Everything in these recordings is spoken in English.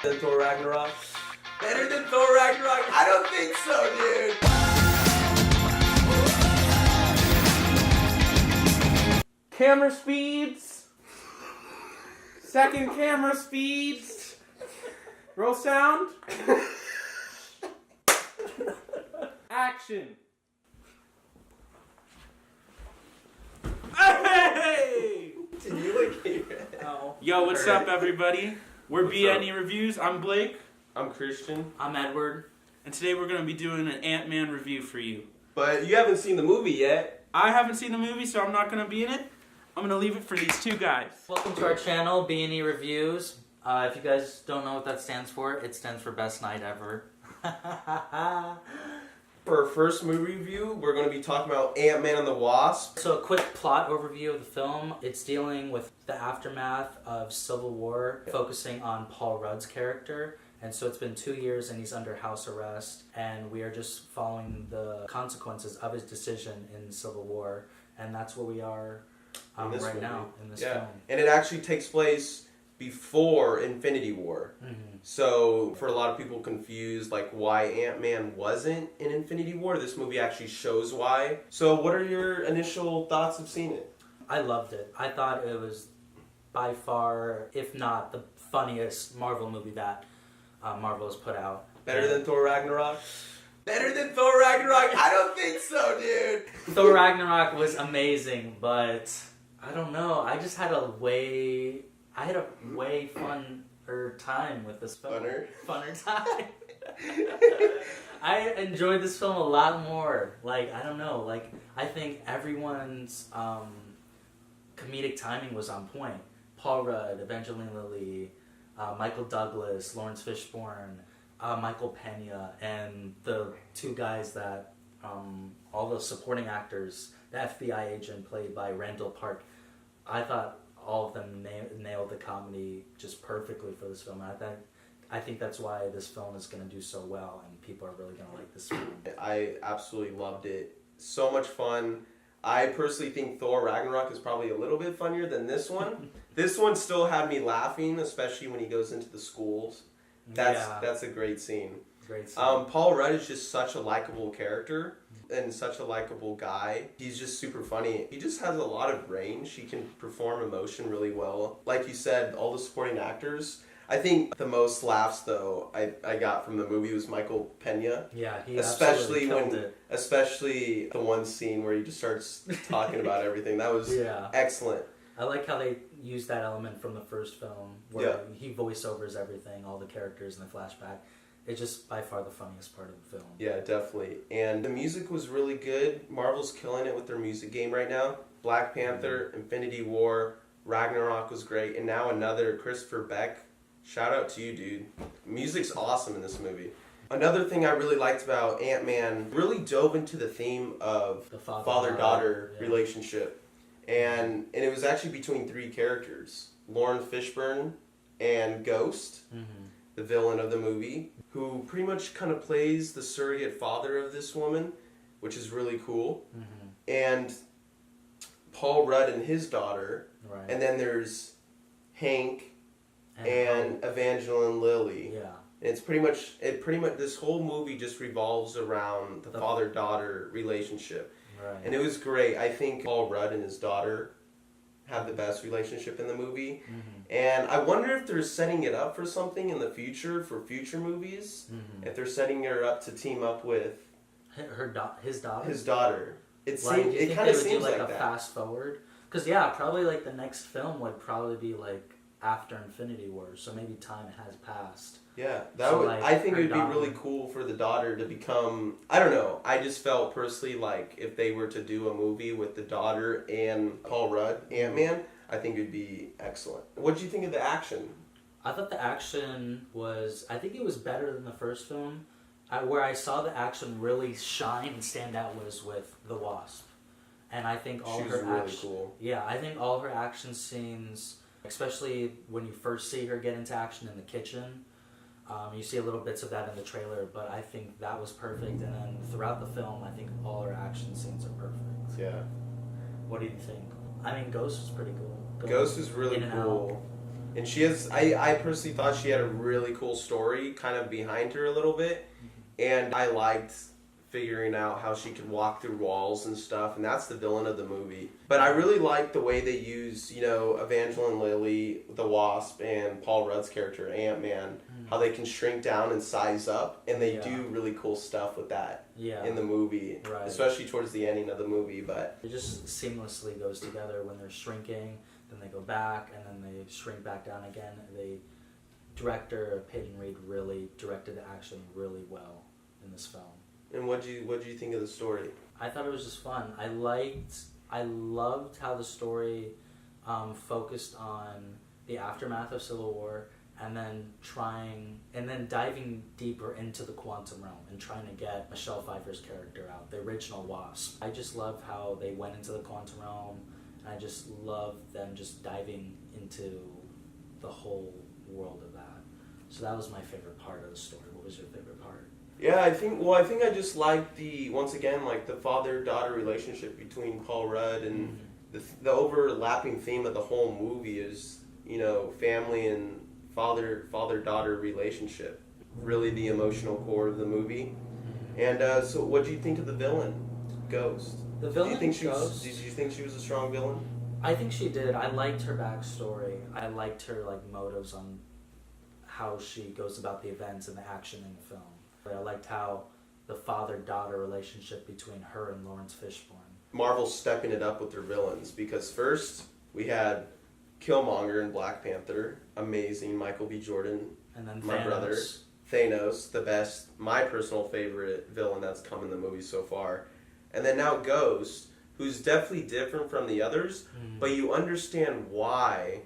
Than Thor Ragnarok? Better than Thor Ragnarok? I don't think so, dude. Camera speeds. Second camera speeds. Roll sound. Action. Hey! Did you like hear it? Oh. Yo, what's up, everybody? We're BNE Reviews. I'm Blake. I'm Christian. I'm Edward. And today we're going to be doing an Ant-Man review for you. But you haven't seen the movie yet. I haven't seen the movie, so I'm not going to be in it. I'm going to leave it for these two guys. Welcome to our channel, BNE Reviews. If you guys don't know what that stands for, it stands for Best Night Ever. For our first movie review, we're going to be talking about Ant-Man and the Wasp. So a quick plot overview of the film. It's dealing with the aftermath of Civil War, focusing on Paul Rudd's character. And so it's been 2 years and he's under house arrest. And we are just following the consequences of his decision in Civil War. And that's where we are right now in this film. And it actually takes place before Infinity War. Mm-hmm. So for a lot of people confused like why Ant-Man wasn't in Infinity War, this movie actually shows why. So what are your initial thoughts of seeing it? I loved it. I thought it was by far, if not the funniest Marvel movie that Marvel has put out. Better than Thor Ragnarok? Better than Thor Ragnarok? I don't think so, dude. Thor Ragnarok was amazing, but I don't know. I just had a way funner time with this film. Funner time. I enjoyed this film a lot more. Like, I don't know. Like, I think everyone's comedic timing was on point. Paul Rudd, Evangeline Lilly, Michael Douglas, Lawrence Fishburne, Michael Pena, and the two guys that, all the supporting actors, the FBI agent played by Randall Park. I thought all of them nailed the comedy just perfectly for this film. I think that's why this film is going to do so well and people are really going to like this film. I absolutely loved it. So much fun. I personally think Thor Ragnarok is probably a little bit funnier than this one. This one still had me laughing, especially when he goes into the schools. That's a great scene. Great scene. Paul Rudd is just such a likable character and such a likable guy. He's just super funny. He just has a lot of range. He can perform emotion really well. Like you said, all the supporting actors. I think the most laughs though I got from the movie was Michael Pena. Yeah, he especially killed it. Especially the one scene where he just starts talking about everything. That was excellent. I like how they used that element from the first film where he voiceovers everything, all the characters in the flashback. It's just by far the funniest part of the film. Yeah, definitely. And the music was really good. Marvel's killing it with their music game right now. Black Panther, Infinity War, Ragnarok was great, and now another Christopher Beck. Shout out to you, dude. Music's awesome in this movie. Another thing I really liked about Ant-Man really dove into the theme of the father-daughter relationship. And it was actually between three characters. Lawrence Fishburne and Ghost, the villain of the movie, who pretty much kind of plays the surrogate father of this woman, which is really cool. And Paul Rudd and his daughter. Right. And then there's Hank and Evangeline Lilly. Yeah. It's pretty much this whole movie just revolves around the father-daughter relationship. Right. And it was great. I think Paul Rudd and his daughter have the best relationship in the movie. And I wonder if they're setting it up for something in the future, for future movies. If they're setting her up to team up with his daughter. His daughter. It kind of seems like a fast forward. Because probably like the next film would probably be like after Infinity War, so maybe time has passed. Yeah, I think it would be really cool for the daughter to become, I don't know, I just felt personally like if they were to do a movie with the daughter and Paul Rudd, Ant-Man, I think it would be excellent. What did you think of the action? I thought the action was, I think it was better than the first film. Where I saw the action really shine and stand out was with the Wasp. And I think all her really cool. Yeah, I think all her action scenes, especially when you first see her get into action in the kitchen. You see a little bits of that in the trailer, but I think that was perfect. And then throughout the film, I think all her action scenes are perfect. Yeah. What do you think? I mean, Ghost was pretty cool. Ghost is really cool. And she has, I personally thought she had a really cool story kind of behind her a little bit. And I liked figuring out how she could walk through walls and stuff. And that's the villain of the movie. But I really like the way they use, you know, Evangeline Lilly, the Wasp, and Paul Rudd's character, Ant-Man, how they can shrink down and size up. And they do really cool stuff with that in the movie. Right. Especially towards the ending of the movie. But it just seamlessly goes together when they're shrinking. Then they go back, and then they shrink back down again. Director Peyton Reed really directed the action really well in this film. And what'd you think of the story? I thought it was just fun. I loved how the story focused on the aftermath of Civil War, and then diving deeper into the quantum realm and trying to get Michelle Pfeiffer's character out, the original Wasp. I just love how they went into the quantum realm. I just love them just diving into the whole world of that. So that was my favorite part of the story. What was your favorite part? Yeah, I think I just liked the father-daughter relationship between Paul Rudd, and the overlapping theme of the whole movie is, you know, family and father-daughter relationship. Really the emotional core of the movie. And so what do you think of the villain, Ghost? The villain, did you Ghost? think she was a strong villain? I think she did. I liked her backstory. I liked her motives on how she goes about the events and the action in the film. I liked how the father-daughter relationship between her and Lawrence Fishburne. Marvel's stepping it up with their villains, because first we had Killmonger in Black Panther, amazing, Michael B. Jordan, and then my brother. Thanos, the best, my personal favorite villain that's come in the movie so far. And then now Ghost, who's definitely different from the others, but you understand why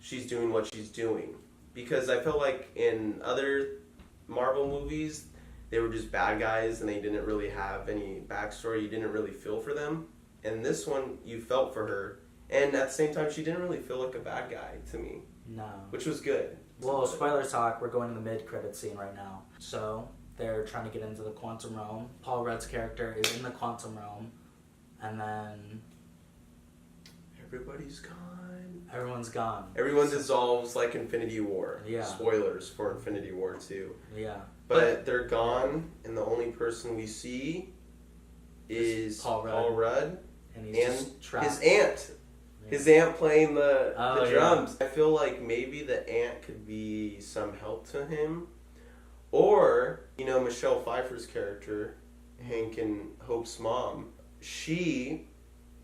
she's doing what she's doing. Because I feel like in other Marvel movies, they were just bad guys and they didn't really have any backstory. You didn't really feel for them. And this one, you felt for her. And at the same time, she didn't really feel like a bad guy to me. No. Which was good. Well, spoiler talk, we're going to the mid-credit scene right now. So, they're trying to get into the quantum realm. Paul Rudd's character is in the quantum realm. And then everybody's gone. Everyone's gone. Everyone dissolves like Infinity War. Yeah. Spoilers for Infinity War 2. Yeah. But they're gone, and the only person we see is Paul Rudd. And he's just trapped. His aunt. Yeah. His aunt playing the drums. Yeah. I feel like maybe the aunt could be some help to him. Or, you know, Michelle Pfeiffer's character, Hank and Hope's mom, she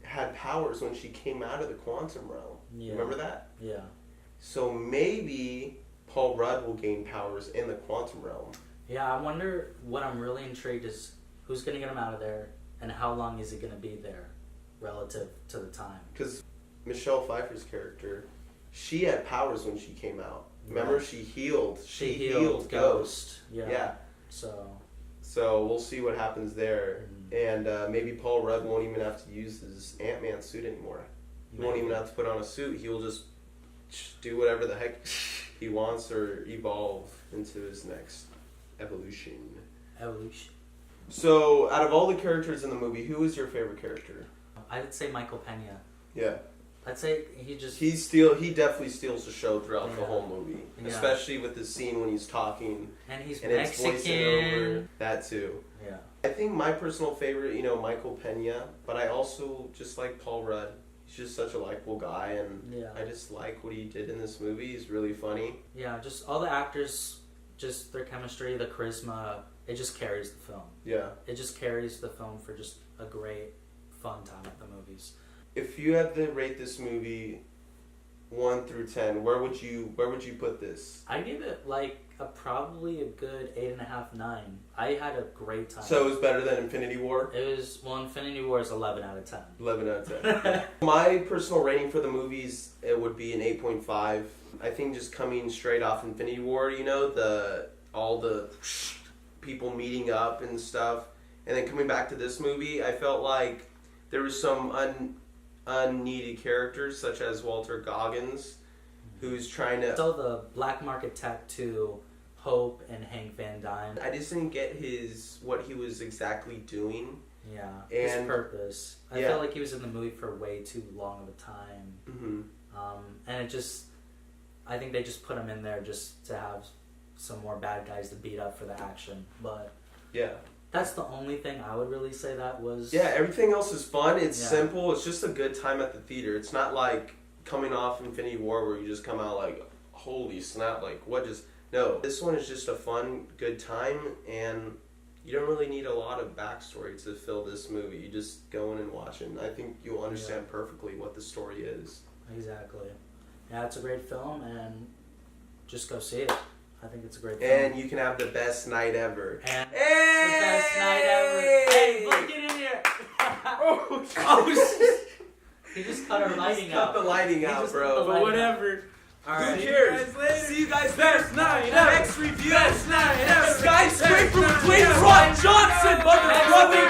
had powers when she came out of the quantum realm. Yeah. Remember that? Yeah. So maybe Paul Rudd will gain powers in the quantum realm. Yeah, I wonder, what I'm really intrigued is who's going to get him out of there, and how long is he going to be there relative to the time. Because Michelle Pfeiffer's character, she had powers when she came out. Remember, she healed. She healed Ghost. Yeah. So we'll see what happens there. And maybe Paul Rudd won't even have to use his Ant-Man suit anymore. He won't even have to put on a suit. He'll just do whatever the heck he wants, or evolve into his next evolution. So, out of all the characters in the movie, who is your favorite character? I would say Michael Pena. Yeah. I'd say he definitely steals the show throughout the whole movie. Yeah. Especially with the scene when he's talking. And he's and Mexican. It's voicing over that too. Yeah. I think my personal favorite, you know, Michael Pena, but I also just like Paul Rudd. He's just such a likable guy, and I just like what he did in this movie. He's really funny. Yeah, just all the actors, just their chemistry, the charisma, it just carries the film. Yeah. It just carries the film for just a great, fun time at the movies. If you had to rate this movie 1 through 10, where would you put this? I give it probably a good 8.5, 9. I had a great time. So it was better than Infinity War? Infinity War is 11 out of 10. 11 out of 10. My personal rating for the movies, it would be an 8.5. I think just coming straight off Infinity War, you know, all the people meeting up and stuff, and then coming back to this movie, I felt like there was some unneeded characters, such as Walter Goggins, who's trying to sell the black market tech to Hope and Hank Van Dyne. I just didn't get what he was exactly doing. Yeah, his purpose. I felt like he was in the movie for way too long of a time. Mm-hmm. And it just, I think they just put him in there just to have some more bad guys to beat up for the action. But Yeah. that's the only thing I would really say that was. Yeah, everything else is fun. It's Yeah. simple. It's just a good time at the theater. It's not like coming off Infinity War where you just come out like, holy snap, like what just... No, this one is just a fun, good time, and you don't really need a lot of backstory to fill this movie. You just go in and watch it, and I think you'll understand perfectly what the story is. Exactly. Yeah, it's a great film, and just go see it. I think it's a great film. And you can have the best night ever. And Hey! the best night ever. Hey, look, get in here. Oh, Oh, he just cut our lighting cut out. the lighting He out, just bro. cut the But lighting whatever. Alright. See you Cheers. guys later. See you guys Best night ever. next review. Best night ever. Skyscraper Best night between ever. Ron Johnson, motherfucker.